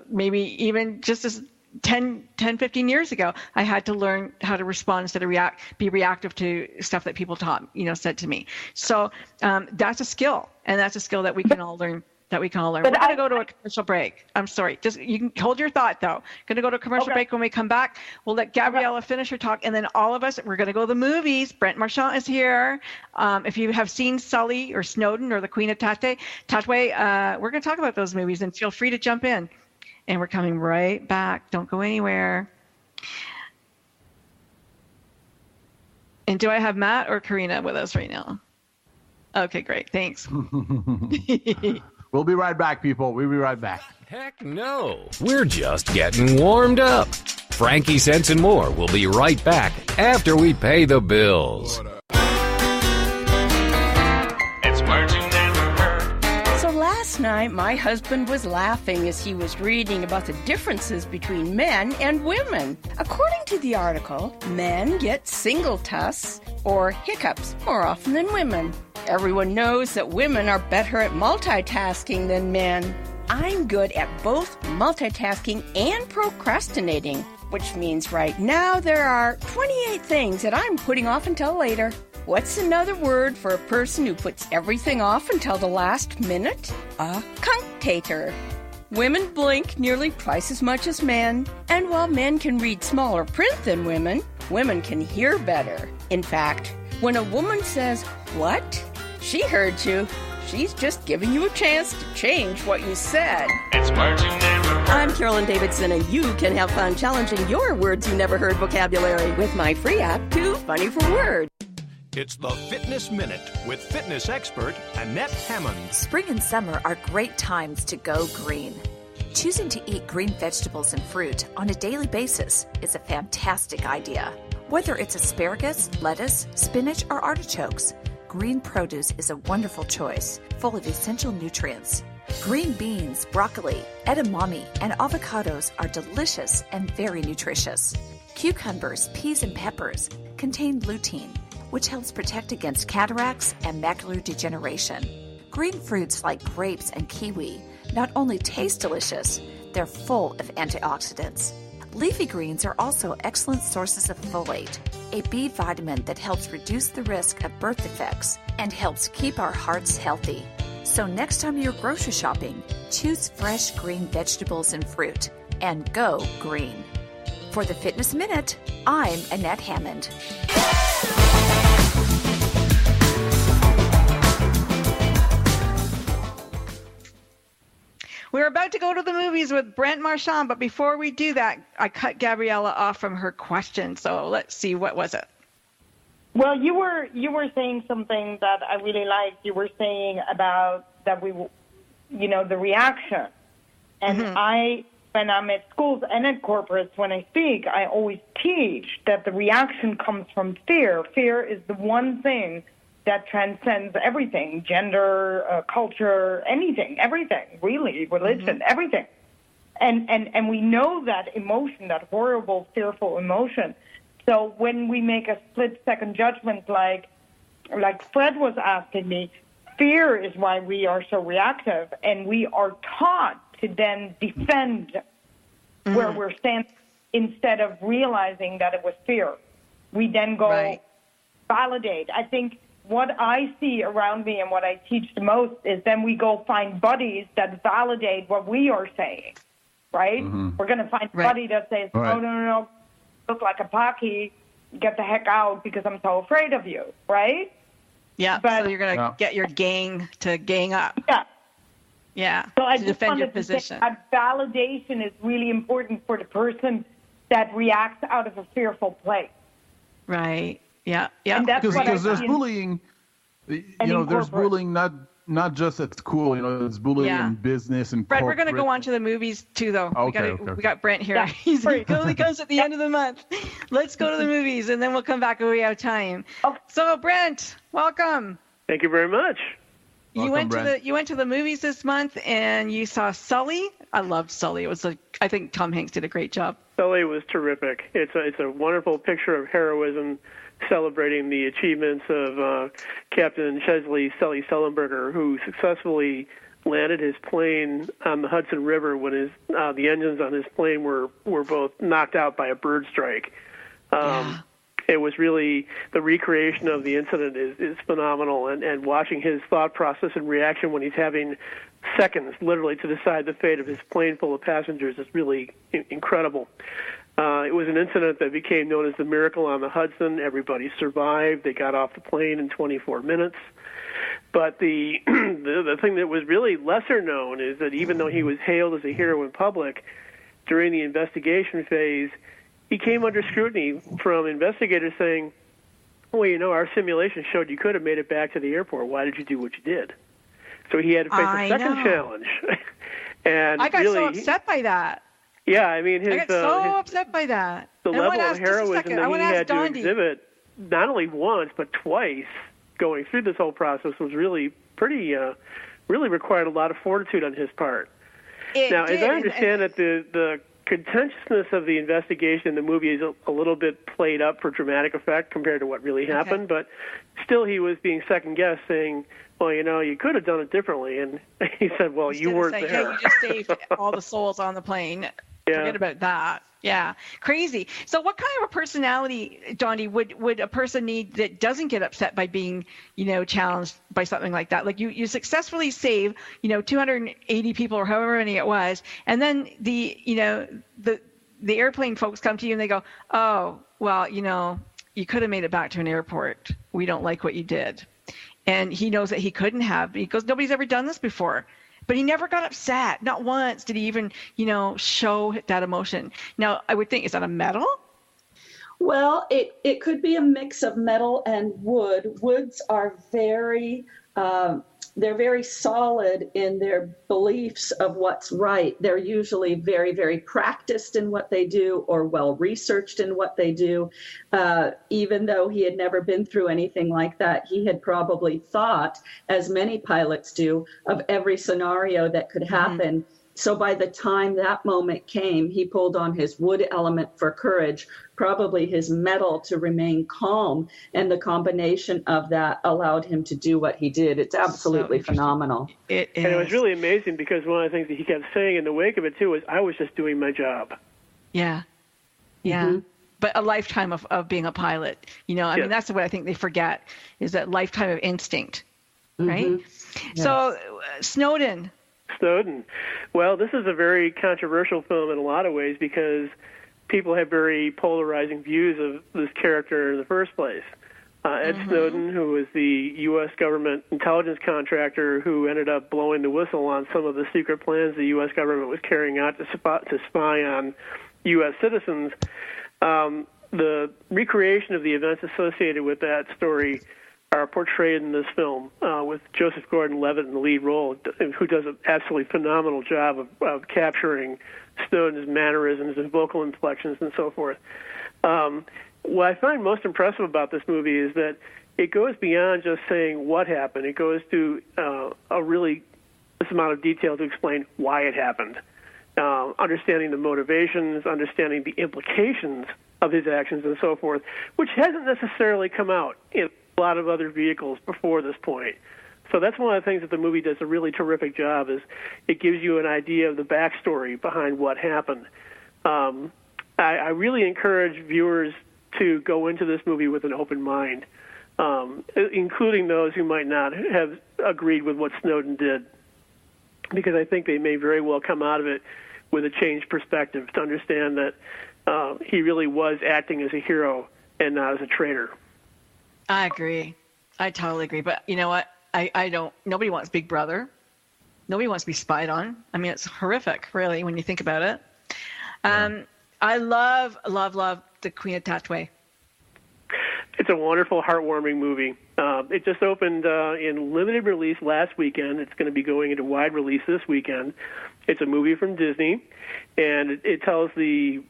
maybe even just as 10, 15 years ago, I had to learn how to respond instead of be reactive to stuff that people said to me. So that's a skill, and that's a skill that we can all learn. We're going to go to a commercial break. I'm sorry. Just, you can hold your thought, though. Going to go to a commercial break. When we come back, we'll let Gabriella finish her talk, and then all of us, we're going to go to the movies. Brent Marchand is here. If you have seen Sully or Snowden or The Queen of Tatwe, we're going to talk about those movies, and feel free to jump in. And we're coming right back. Don't go anywhere. And do I have Matt or Karina with us right now? Okay, great. Thanks. We'll be right back, people. We'll be right back. Heck no. We're just getting warmed up. Frankie Sense and More will be right back after we pay the bills. It's words you never heard. So last night, my husband was laughing as he was reading about the differences between men and women. According to the article, men get single tusks or hiccups more often than women. Everyone knows that women are better at multitasking than men. I'm good at both multitasking and procrastinating, which means right now there are 28 things that I'm putting off until later. What's another word for a person who puts everything off until the last minute? A cunctator. Women blink nearly twice as much as men, and while men can read smaller print than women can hear better. In fact, when a woman says, "What?" she heard you. She's just giving you a chance to change what you said. It's words you never heard. I'm Carolyn Davidson, and you can have fun challenging your words you never heard vocabulary with my free app, Too Funny for Words. It's the Fitness Minute with fitness expert Annette Hammond. Spring and summer are great times to go green. Choosing to eat green vegetables and fruit on a daily basis is a fantastic idea. Whether it's asparagus, lettuce, spinach, or artichokes, green produce is a wonderful choice, full of essential nutrients. Green beans, broccoli, edamame, and avocados are delicious and very nutritious. Cucumbers, peas, and peppers contain lutein, which helps protect against cataracts and macular degeneration. Green fruits like grapes and kiwi not only taste delicious, they're full of antioxidants. Leafy greens are also excellent sources of folate, a B vitamin that helps reduce the risk of birth defects and helps keep our hearts healthy. So next time you're grocery shopping, choose fresh green vegetables and fruit and go green. For the Fitness Minute, I'm Annette Hammond. We're about to go to the movies with Brent Marchand, but before we do that, I cut Gabriella off from her question. So let's see, what was it? Well, you were saying something that I really liked. You were saying about that the reaction. And when I'm at schools and at corporates, when I speak, I always teach that the reaction comes from fear. Fear is the one thing that transcends everything, gender, culture, anything, everything, really, religion, everything. And we know that emotion, that horrible, fearful emotion. So when we make a split-second judgment like Fred was asking me, fear is why we are so reactive, and we are taught to then defend where we're standing instead of realizing that it was fear. We then go validate. I think what I see around me and what I teach the most is then we go find buddies that validate what we are saying, right? We're going to find a buddy that says, oh, no, look like a Paki, get the heck out because I'm so afraid of you, right? Yeah, but, so you're going to get your gang to gang up. Yeah, so I to just defend your wanted to position. say that validation is really important for the person that reacts out of a fearful place. Right. Yeah. And that's because there's bullying. There's bullying not just at school. There's bullying in business and Brett, corporate. We're going to go on to the movies too, though. Okay. We got Brent here. He only goes at the end of the month. Let's go to the movies, and then we'll come back when we have time. Okay. So, Brent, welcome. Thank you very much. You went to the movies this month, and you saw Sully. I loved Sully. It was I think Tom Hanks did a great job. Sully was terrific. It's a wonderful picture of heroism, celebrating the achievements of Captain Chesley Sully Sullenberger, who successfully landed his plane on the Hudson River when the engines on his plane were both knocked out by a bird strike. It was really, the recreation of the incident is phenomenal, and watching his thought process and reaction when he's having seconds, literally, to decide the fate of his plane full of passengers is really incredible. It was an incident that became known as the Miracle on the Hudson. Everybody survived. They got off the plane in 24 minutes. But the thing that was really lesser known is that even though he was hailed as a hero in public, during the investigation phase, he came under scrutiny from investigators saying, well, our simulation showed you could have made it back to the airport. Why did you do what you did? So he had to face a second challenge. And I got so upset by that. Yeah, I mean, I got so upset by that. The level of heroism that he had to exhibit, not only once, but twice, going through this whole process was really pretty, really required a lot of fortitude on his part. As I understand it, the contentiousness of the investigation in the movie is a little bit played up for dramatic effect compared to what really happened, but still he was being second-guessed, saying, well, you could have done it differently. And he said, well, you weren't there. Yeah, you just saved all the souls on the plane. Forget about that. Yeah, crazy. So what kind of a personality, Dondi, would a person need that doesn't get upset by being, challenged by something like that? Like you successfully save, 280 people or however many it was, and then the airplane folks come to you and they go, oh, well, you could have made it back to an airport. We don't like what you did. And he knows that he couldn't have. He goes, nobody's ever done this before. But he never got upset. Not once did he even, show that emotion. Now, I would think, is that a metal? Well, it could be a mix of metal and wood. Woods are they're very solid in their beliefs of what's right. They're usually very, very practiced in what they do or well-researched in what they do. Even though he had never been through anything like that, he had probably thought, as many pilots do, of every scenario that could happen. So by the time that moment came, he pulled on his wood element for courage, probably his metal to remain calm, and the combination of that allowed him to do what he did. It's absolutely phenomenal. And it was really amazing because one of the things that he kept saying in the wake of it, too, was, I was just doing my job. Yeah. But a lifetime of being a pilot, I mean, that's what I think they forget, is that lifetime of instinct, right? Yes. So Snowden. Well, this is a very controversial film in a lot of ways because people have very polarizing views of this character in the first place. Ed Snowden, who was the U.S. government intelligence contractor who ended up blowing the whistle on some of the secret plans the U.S. government was carrying out to spy on U.S. citizens. The recreation of the events associated with that story are portrayed in this film with Joseph Gordon-Levitt in the lead role, who does an absolutely phenomenal job of capturing Snowden's mannerisms and vocal inflections and so forth. What I find most impressive about this movie is that it goes beyond just saying what happened. It goes to a really this amount of detail to explain why it happened, understanding the motivations, understanding the implications of his actions and so forth, which hasn't necessarily come out in a lot of other vehicles before this point. So that's one of the things that the movie does a really terrific job is it gives you an idea of the backstory behind what happened. I really encourage viewers to go into this movie with an open mind, including those who might not have agreed with what Snowden did, because I think they may very well come out of it with a changed perspective to understand that he really was acting as a hero and not as a traitor. I agree. I totally agree. But you know what? I don't. Nobody wants Big Brother. Nobody wants to be spied on. I mean, it's horrific, really, when you think about it. I love the Queen of Tatwe. It's a wonderful, heartwarming movie. It just opened in limited release last weekend. It's going to be going into wide release this weekend. It's a movie from Disney, and it tells the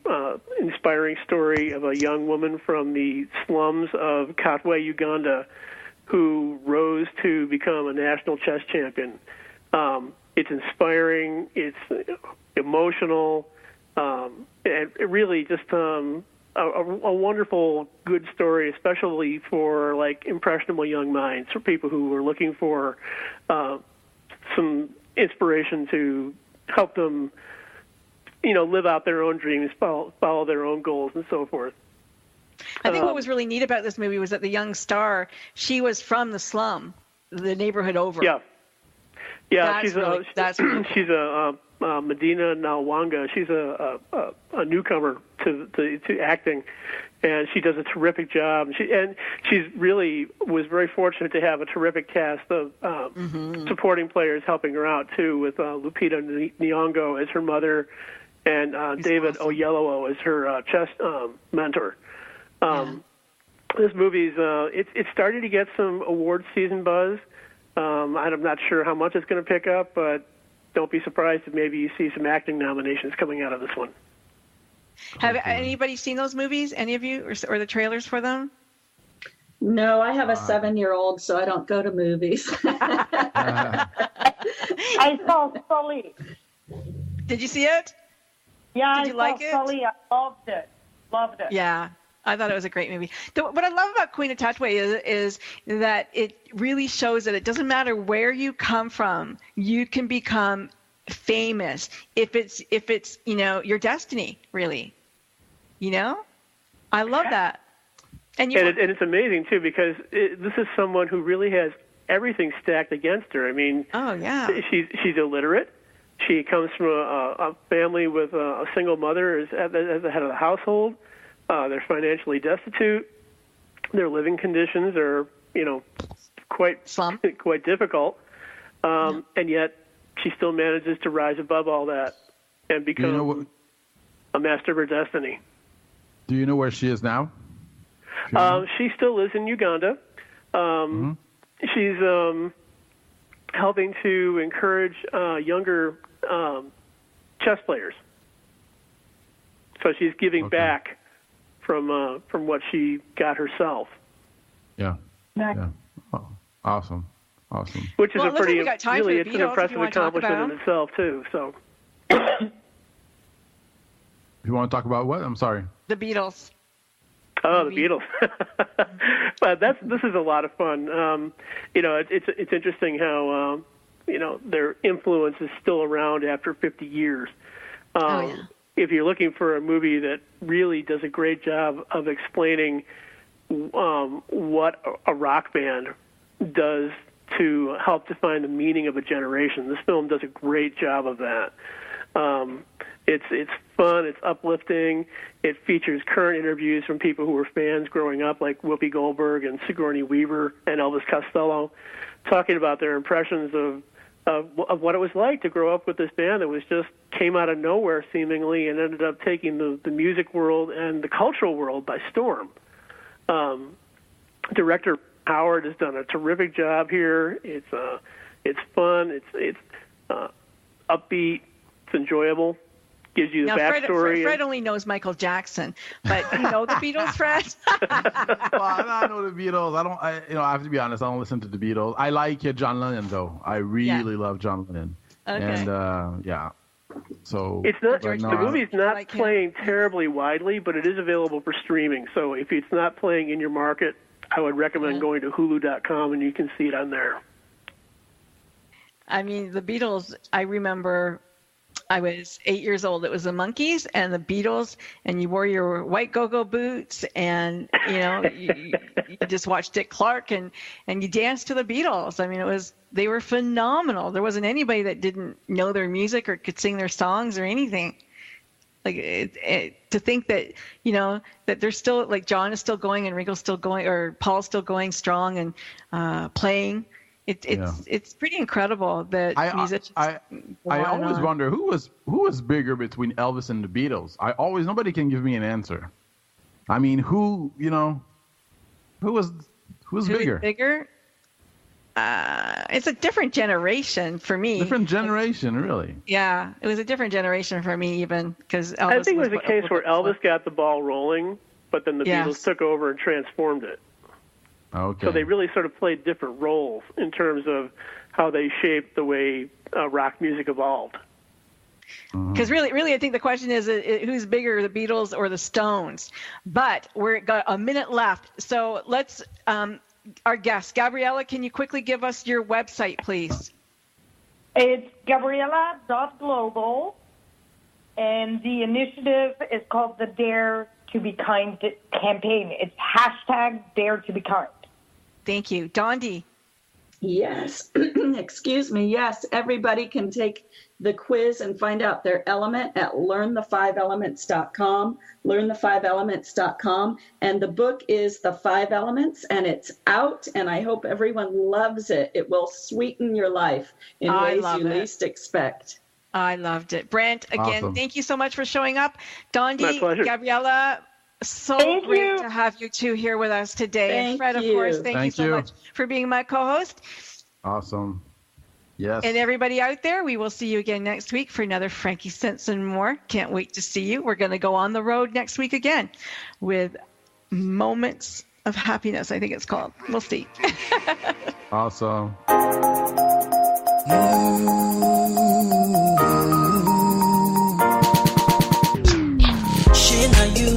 inspiring story of a young woman from the slums of Katwe, Uganda, who rose to become a national chess champion. It's inspiring. It's emotional. And it really just a wonderful, good story, especially for like impressionable young minds, for people who are looking for some inspiration to help them, live out their own dreams, follow their own goals, and so forth. I think what was really neat about this movie was that the young star, she was from the slum, the neighborhood over. Yeah, that's she's really, she's a Medina Nalwanga. She's a newcomer to acting, and she does a terrific job. She's really was very fortunate to have a terrific cast of supporting players helping her out too, with Lupita Nyong'o as her mother, and David Oyelowo as her chess mentor. This movie's it's starting to get some award season buzz. I'm not sure how much it's going to pick up, but don't be surprised if maybe you see some acting nominations coming out of this one. Have anybody seen those movies? Any of you, or the trailers for them? No, I have a 7-year-old, so I don't go to movies. I saw Sully. Did you see it? Yeah, Did you like it? Sully. I loved it. Loved it. Yeah. I thought it was a great movie. What I love about Queen of Tatwe is that it really shows that it doesn't matter where you come from, you can become famous if it's your destiny, really. I love that. And it's amazing too, because this is someone who really has everything stacked against her. I mean, she's illiterate. She comes from a family with a single mother as the head of the household. They're financially destitute. Their living conditions are, quite difficult. And yet she still manages to rise above all that and become a master of her destiny. Do you know where she is now? She still lives in Uganda. She's helping to encourage younger chess players. So she's giving back from what she got herself. Yeah. Oh, awesome. Which is it's an impressive accomplishment in itself too. So. You want to talk about what? I'm sorry. The Beatles. Oh, the Beatles. But this is a lot of fun. It's interesting how their influence is still around after 50 years. If you're looking for a movie that really does a great job of explaining what a rock band does to help define the meaning of a generation, this film does a great job of that. It's fun. It's uplifting. It features current interviews from people who were fans growing up, like Whoopi Goldberg and Sigourney Weaver and Elvis Costello, talking about their impressions of what it was like to grow up with this band that was just came out of nowhere seemingly and ended up taking the music world and the cultural world by storm. Director Howard has done a terrific job here. It's fun. It's upbeat. It's enjoyable. Gives you the backstory. Fred only knows Michael Jackson, but you know the Beatles, Fred? Well, I know the Beatles. I have to be honest. I don't listen to the Beatles. I like John Lennon though. I really love John Lennon. Okay. And yeah. So it's not the movie's not playing terribly widely, but it is available for streaming. So if it's not playing in your market, I would recommend going to Hulu.com and you can see it on there. I mean, the Beatles. I remember. I was 8 years old. It was the Monkees and the Beatles, and you wore your white go-go boots, and you just watched Dick Clark, and you danced to the Beatles. I mean, they were phenomenal. There wasn't anybody that didn't know their music or could sing their songs or anything. Like to think that that they're still like John is still going and Ringo's still going or Paul's still going strong and playing. It's pretty incredible that musicians. I always wonder who was bigger between Elvis and the Beatles. Nobody can give me an answer. I mean, who was bigger? Bigger? It's a different generation for me. Different generation, really. Yeah, it was a different generation for me, even because I think it was a case where Elvis got the ball rolling, but then the Beatles took over and transformed it. Okay. So they really sort of played different roles in terms of how they shaped the way rock music evolved. Because really, I think the question is who's bigger, the Beatles or the Stones? But we've got a minute left. So let's, our guest, Gabriella, can you quickly give us your website, please? It's Gabriella.global, and the initiative is called the Dare to Be Kind campaign. It's #Dare to Be Kind. Thank you. Dondi. Yes. Excuse me. Yes, everybody can take the quiz and find out their element at learnthefiveelements.com, learnthefiveelements.com. And the book is The 5 Elements, and it's out, and I hope everyone loves it. It will sweeten your life in ways you least expect. I loved it. Brent, again, Awesome. Thank you so much for showing up. Dondi, My pleasure. Gabriella, Thank great you. to have you two here with us today. Thank and Fred, of you. course, thank you so much for being my co-host. Awesome. Yes. And everybody out there, we will see you again next week for another Frankie Sense and More. Can't wait to see you. We're going to go on the road next week again with Moments of Happiness, I think it's called. We'll see. Awesome. Shina, you